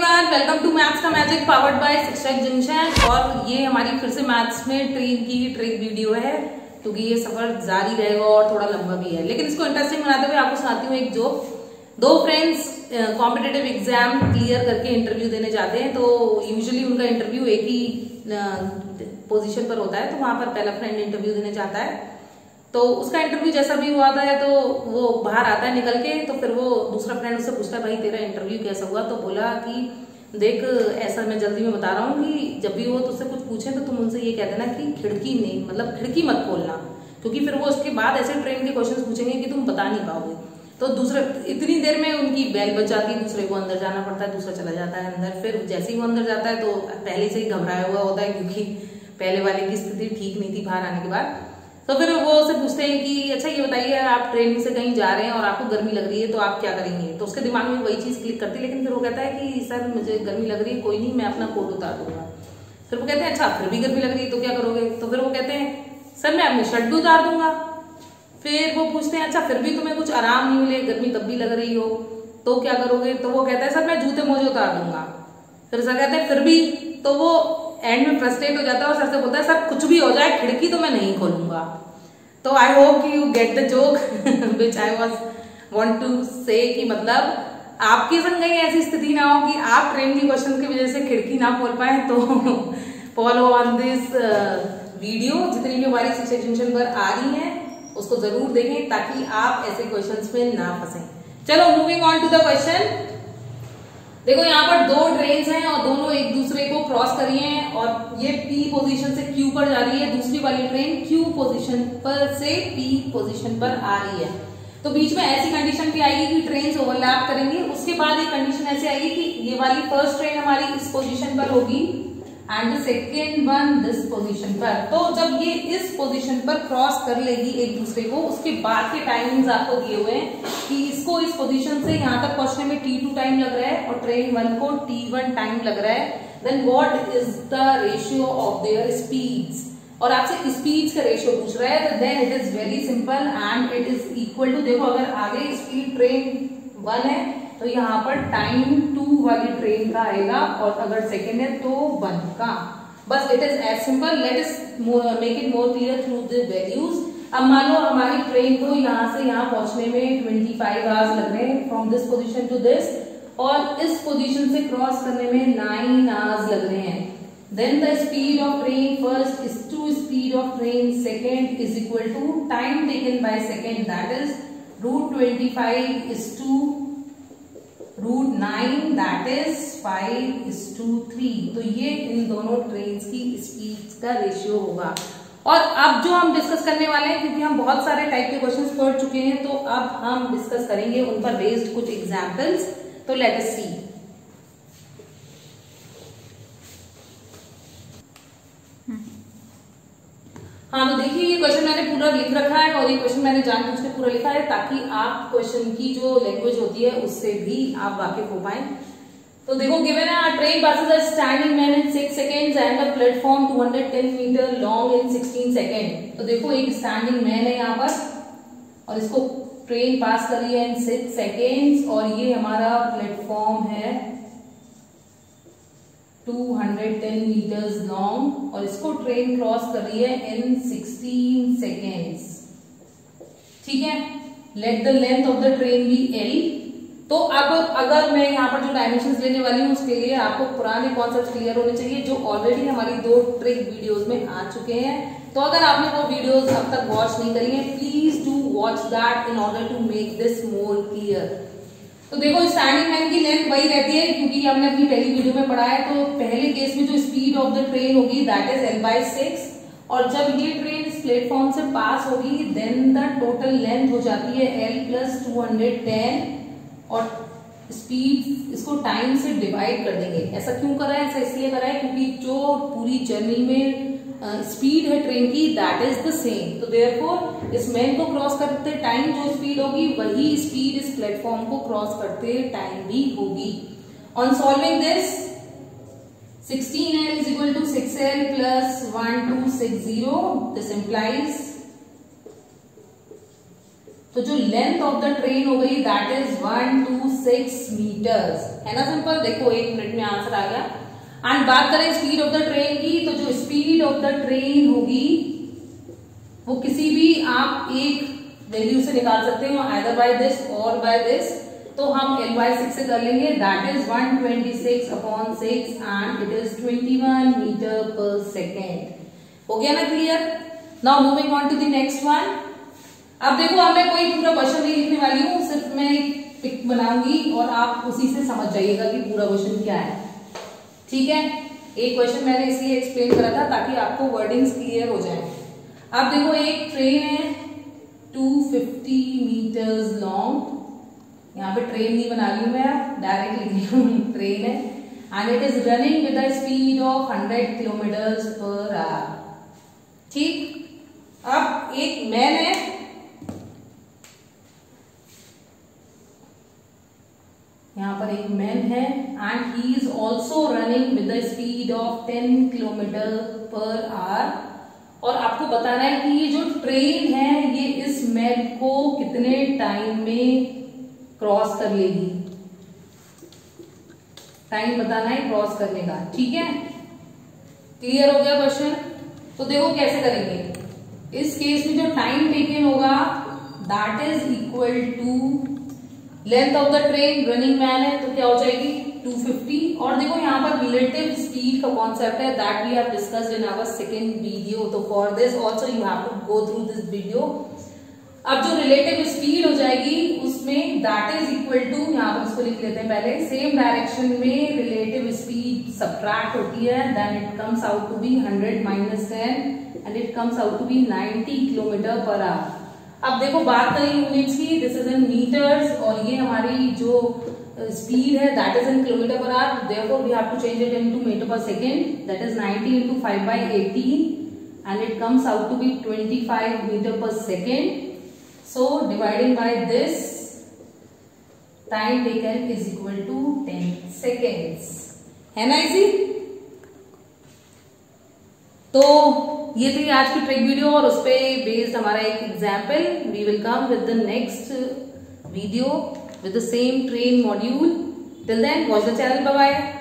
Everyone, welcome to maths का magic powered by शिक्षक junction. और ये हमारी फिर से मैथ्स में ट्रेन की ट्रिक वीडियो है, क्योंकि ये सफर जारी रहेगा और थोड़ा लंबा भी है, लेकिन इसको इंटरेस्टिंग बनाते हुए आपको सुनाती हूँ एक जोक। दो फ्रेंड्स कॉम्पिटिटिव एग्जाम क्लियर करके इंटरव्यू देने जाते हैं। तो यूजुअली उनका इंटरव्यू एक ही पोजीशन पर होता है, तो वहां पर पहला फ्रेंड इंटरव्यू देने जाता है। तो उसका इंटरव्यू जैसा भी हुआ था, तो वो बाहर आता है निकल के। तो फिर वो दूसरा फ्रेंड उससे पूछता है, भाई तेरा इंटरव्यू कैसा हुआ? तो बोला कि देख, ऐसा मैं जल्दी में बता रहा हूँ कि जब भी वो तुझसे कुछ पूछे तो तुम उनसे ये कह देना कि खिड़की नहीं, मतलब खिड़की मत खोलना, क्योंकि फिर वो उसके बाद ऐसे ट्रेन के क्वेश्चन पूछेंगे कि तुम बता नहीं पाओगे। तो दूसरे इतनी देर में उनकी बेल बज जाती है, दूसरे को अंदर जाना पड़ता है, दूसरा चला जाता है अंदर। फिर जैसे ही वो अंदर जाता है तो पहले से ही घबराया हुआ होता है, क्योंकि पहले वाले की स्थिति ठीक नहीं थी बाहर आने के बाद। तो फिर वो उससे पूछते हैं कि अच्छा ये बताइए, आप ट्रेन से कहीं जा रहे हैं और आपको गर्मी लग रही है, तो आप क्या करेंगे? तो उसके दिमाग में वही चीज क्लिक करती है, लेकिन फिर वो कहता है कि सर मुझे गर्मी लग रही है, कोई नहीं मैं अपना कोट उतार दूंगा। फिर वो कहते हैं अच्छा फिर भी गर्मी लग रही है तो क्या करोगे? तो फिर वो कहते हैं सर मैं अपनी शर्ट भी उतार दूंगा। फिर वो पूछते हैं अच्छा फिर भी तुम्हें कुछ आराम नहीं मिले, गर्मी तब भी लग रही हो, तो क्या करोगे? तो वो कहता है सर मैं जूते मोजे उतार दूंगा। फिर सर कहते हैं फिर भी? तो वो एंड में फ्रस्ट्रेट हो जाता है और सर से बोलता है सर कुछ भी हो जाए खिड़की तो मैं नहीं खोलूंगा। तो I hope you get the joke which I was want to say, कि मतलब आपके संग कहीं ऐसी स्थिति ना हो कि आप ट्रेन की क्वेश्चन की वजह से खिड़की ना खोल पाए। तो फॉलो ऑन दिस वीडियो, जितनी भी हमारी शिक्षक जंक्शन पर आ रही है उसको जरूर देखें ताकि आप ऐसे क्वेश्चंस में ना फंसे। चलो moving on to the question. देखो यहाँ पर दो ट्रेन्स हैं और दोनों एक दूसरे को क्रॉस कर रही हैं, और ये P पोजीशन से Q पर जा रही है, दूसरी वाली ट्रेन Q पोजीशन पर से P पोजीशन पर आ रही है। तो बीच में ऐसी कंडीशन भी आएगी कि ट्रेन्स ओवरलैप करेंगी। उसके बाद एक कंडीशन ऐसी आएगी कि ये वाली फर्स्ट ट्रेन हमारी इस पोजीशन पर होगी and the second one this position पर। तो जब ये इस पोजीशन पर क्रॉस कर लेगी एक दूसरे को, उसके बाद के टाइमिंग्स आपको दिए हुए हैं कि इसको इस पोजीशन से यहाँ तक पहुंचने में T2 टाइम लग रहा है और ट्रेन 1 को T1 टाइम लग रहा है। Then what is the ratio of their speeds, और आपसे स्पीड्स का रेशियो पूछ रहा है। तो then it is very simple and it is equal to, देखो अगर आगे स्पीड ट्रेन 1 है तो यहाँ पर टाइम 2 वाली ट्रेन का आएगा, और अगर सेकेंड है तो 1 का। बस it is as simple. Let us make it more clear through the values. अब मान लो हमारी ट्रेन को यहाँ से यहाँ पहुंचने में 25 आवर्स लग रहे हैं from this position to this, और इस पोजीशन से क्रॉस करने में 9 आवर्स लग रहे हैं। Then the speed of train first is to speed of train second is equal to time taken by second, that is √25 is to √9, that is 5:3। तो ये इन दोनों ट्रेन्स की स्पीड का रेशियो होगा। और अब जो हम डिस्कस करने वाले हैं, क्योंकि हम बहुत सारे टाइप के क्वेश्चंस पढ़ चुके हैं, तो अब हम डिस्कस करेंगे उन पर बेस्ड कुछ एग्जांपल्स। तो लेट अस सी। हाँ, तो देखिए ये क्वेश्चन मैंने पूरा लिख रखा है, और ये क्वेश्चन मैंने जानबूझ के पूरा लिखा है ताकि आप क्वेश्चन की जो लैंग्वेज होती है उससे भी आप वाकिफ हो पाए। तो देखो गिवन है train passes a standing man in 6 seconds and a platform 210 meter long in 16 second. तो देखो एक स्टैंडिंग मैन है यहाँ पर, और इसको ट्रेन पास कर रही है इन 6 सेकेंड्स, और ये हमारा प्लेटफॉर्म है 210 मीटर्स लॉन्ग, और इसको ट्रेन क्रॉस कर रही है इन 16 सेकेंड्स। ठीक है, let the length of the train be L। तो अब अगर मैं यहाँ पर जो डायमेंशंस लेने वाली हूँ उसके लिए आपको पुराने कॉन्सेप्ट क्लियर होने चाहिए जो ऑलरेडी हमारी 2 ट्रिक वीडियोस में आ चुके हैं। तो अगर आपने वो वीडियोस अब तक वॉच नहीं करी है, please do watch that in order to make this more clear. तो देखो स्टैंडिंग मैन की लेंथ वही रहती है, क्योंकि हमने अपनी पहली वीडियो में पढ़ा है। तो पहले केस में जो स्पीड ऑफ द ट्रेन होगी दैट इज L/6, और जब ये ट्रेन इस प्लेटफॉर्म से पास होगी देन द टोटल लेंथ हो जाती है L+210, और स्पीड इसको टाइम से डिवाइड कर देंगे। ऐसा क्यों करा है? ऐसा इसलिए करा है क्योंकि जो पूरी जर्नी में स्पीड है ट्रेन की दैट इज द सेम। तो देयरफॉर इस मैन को क्रॉस करते टाइम जो स्पीड होगी वही स्पीड इस प्लेटफॉर्म को क्रॉस करते टाइम भी होगी। On solving this 16L is equal to 6L plus 1260, this implies तो जो लेंथ ऑफ द ट्रेन हो गई दैट इज 126 मीटर्स, है ना सिंपल। देखो 1 मिनट में आंसर आ गया। एंड बात करें स्पीड ऑफ द ट्रेन की, तो जो स्पीड ऑफ द ट्रेन होगी वो किसी भी आप एक वैल्यू से निकाल सकते हो, आइदर बाय दिस और बाय दिस। तो हम L/6 से कर लेंगे, that is 126/6 and it is 21 meter per second. हो गया ना clear. Now moving on to the next one. अब देखो अब मैं कोई पूरा क्वेश्चन नहीं लिखने वाली हूँ, सिर्फ मैं एक पिक बनाऊंगी और आप उसी से समझ जाइएगा कि पूरा क्वेश्चन क्या है, ठीक है। एक क्वेश्चन मैंने इसलिए एक्सप्लेन करा था ताकि आपको वर्डिंग्स क्लियर हो जाए। अब देखो एक ट्रेन है 250 मीटर्स लॉन्ग, यहाँ पे ट्रेन नहीं बना रही हूं मैं, डायरेक्ट लिख रही हूँ ट्रेन है, and it is running with the speed of 100 kilometres per hour, ठीक। अब एक मैन है, यहाँ पर एक मैन है and he is also running with the speed of 10 kilometre per our. और आपको बताना है कि ये जो ट्रेन है ये इस मैन को कितने टाइम में क्रॉस कर लेगी, टाइम बताना है क्रॉस करने का, ठीक है। क्लियर हो गया क्वेश्चन। तो देखो कैसे करेंगे। इस केस में जो टाइम टेकन होगा that is equal to length of the train, running man है तो क्या हो जाएगी 250। और देखो यहाँ पर रिलेटिव स्पीड का कॉन्सेप्ट है that we have discussed in our second video, तो for this also you have to go through this video. अब जो रिलेटिव स्पीड हो जाएगी उसमें दैट इज इक्वल टू, यहाँ पर इसको लिख लेते हैं पहले, सेम डायरेक्शन में रिलेटिव स्पीड सब्ट्रैक्ट होती है, then it comes out to be 100 - 10 and it comes out to be 90 kilometer per hour. अब देखो बात करें यूनिट्स की, दिस इज इन मीटर्स और ये हमारी जो स्पीड है that is in kilometer per hour, therefore we have to change it into meter per second, that is 90 into 5/18 and it comes out to be 25 meter per second. So dividing by this, time taken is equal to 10 seconds, है ना इसी। तो ये थी आज की trick video और उस पे बेस्ड हमारा एक example. We will come with the next video with the same train module. Till then, watch the channel. Bye bye.